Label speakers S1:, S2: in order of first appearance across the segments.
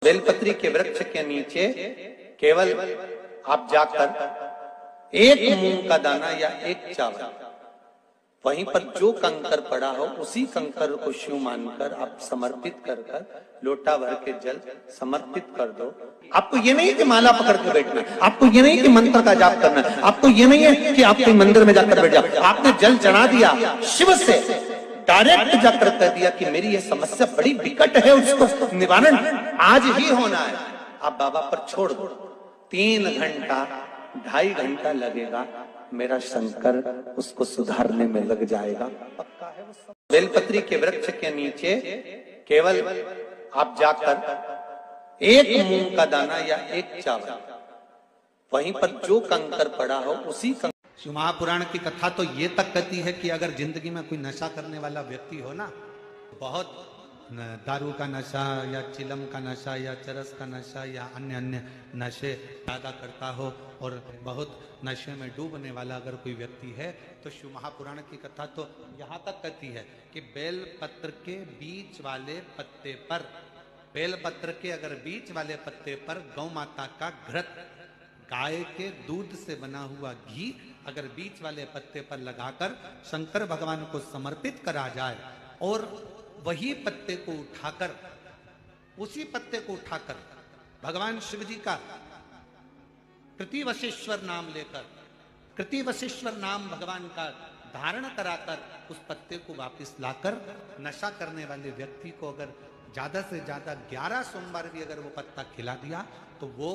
S1: बेलपत्री के वृक्ष के नीचे केवल आप जाकर एक मूंग का दाना या एक चावल, वहीं पर जो कंकर पड़ा हो उसी कंकर को शिव मानकर आप समर्पित कर लोटा भर के जल समर्पित कर दो। आपको ये नहीं कि माला पकड़ के बैठना, आपको ये नहीं कि मंत्र का जाप करना, आपको ये नहीं है कि आप कोई मंदिर में जाकर बैठ जाओ। आपने जल चढ़ा दिया, शिव से डायरेक्ट जाकर कह दिया कि मेरी ये समस्या बड़ी विकट है, उसको निवारण आज ही होना है। आप बाबा पर छोड़ दो, 3 घंटा 2.5 घंटा लगेगा, मेरा शंकर उसको सुधारने में लग जाएगा, पक्का है वो। बेलपत्री के वृक्ष के नीचे केवल आप जाकर एक मूंग का दाना या एक चावल, वहीं पर जो कंकर पड़ा हो उसी कंकर।
S2: शिव महापुराण की कथा तो ये तक कहती है कि अगर जिंदगी में कोई नशा करने वाला व्यक्ति हो ना, बहुत दारू का नशा या चिलम का नशा या चरस का नशा या अन्य नशे ज्यादा करता हो और बहुत नशे में डूबने वाला अगर कोई व्यक्ति है, तो शिव महापुराण की कथा तो यहाँ तक कहती है कि बेल पत्र के बीच वाले पत्ते पर, बेल पत्र के अगर बीच वाले पत्ते पर गौ माता का घृत, गाय के दूध से बना हुआ घी अगर बीच वाले पत्ते पर लगाकर शंकर भगवान को समर्पित करा जाए और वही पत्ते को उठाकर, उसी पत्ते को उठाकर भगवान शिव जी का कृतिवशेश्वर नाम लेकर, कृतिवशेश्वर नाम भगवान का धारण कराकर उस पत्ते को वापस लाकर नशा करने वाले व्यक्ति को अगर ज्यादा से ज्यादा 11 सोमवार भी अगर वो पत्ता खिला दिया तो वो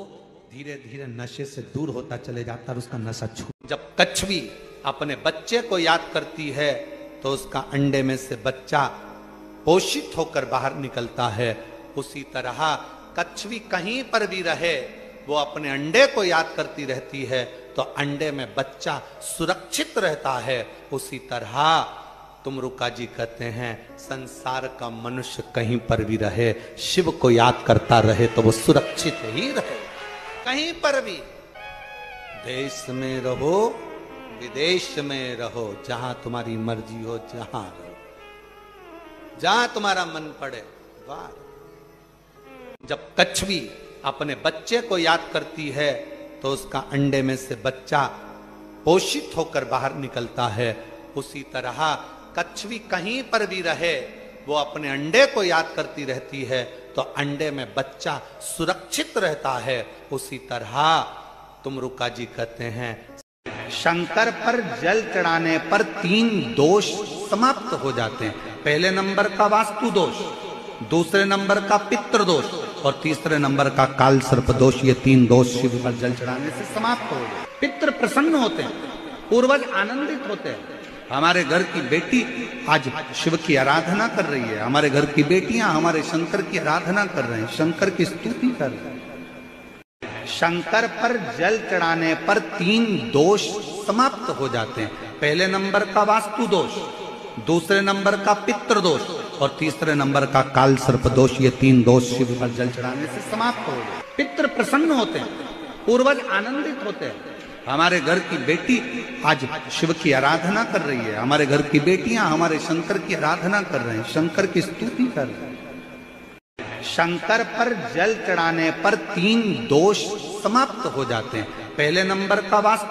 S2: धीरे धीरे नशे से दूर होता चले जाता और उसका नशा छूट। जब कछवी अपने बच्चे को याद करती है तो उसका अंडे में से बच्चा पोषित होकर बाहर निकलता है। उसी तरह कछवी कहीं पर भी रहे वो अपने अंडे को याद करती रहती है तो अंडे में बच्चा सुरक्षित रहता है। उसी तरह तुमरुका जी कहते हैं संसार का मनुष्य कहीं पर भी रहे, शिव को याद करता रहे तो वो सुरक्षित ही रहे। कहीं पर भी, देश में रहो विदेश में रहो, जहां तुम्हारी मर्जी हो जहां रहो, जहां तुम्हारा मन पड़े वाह। जब कछवी अपने बच्चे को याद करती है तो उसका अंडे में से बच्चा पोषित होकर बाहर निकलता है। उसी तरह कछवी कहीं पर भी रहे वो अपने अंडे को याद करती रहती है तो अंडे में बच्चा सुरक्षित रहता है। उसी तरह तुमरुका जी कहते हैं शंकर पर जल चढ़ाने पर 3 दोष समाप्त हो जाते हैं। पहले नंबर का वास्तु दोष, दूसरे नंबर का पितृ दोष और तीसरे नंबर का काल सर्प दोष। ये 3 दोष शिव पर जल चढ़ाने से समाप्त हो गए। पितृ प्रसन्न होते हैं, पूर्वज आनंदित होते हैं। हमारे घर की बेटी आज शिव की आराधना कर रही है, हमारे घर की बेटियां हमारे शंकर की आराधना कर रहे हैं, शंकर की स्तुति कर रहे हैं। शंकर पर जल चढ़ाने पर 3 दोष समाप्त हो जाते हैं। पहले नंबर का वास्तु दोष, दूसरे नंबर का पितृ दोष और तीसरे नंबर का काल सर्प दोष। ये 3 दोष शिव पर जल चढ़ाने से समाप्त हो गए। पितृ प्रसन्न होते हैं, पूर्वज आनंदित होते हैं। हमारे घर की बेटी आज शिव की आराधना कर रही है, हमारे घर की बेटियां हमारे शंकर की आराधना कर रहे हैं, शंकर की स्तुति कर रहे हैं। शंकर पर जल चढ़ाने पर 3 दोष समाप्त हो जाते हैं। पहले नंबर का वास्तु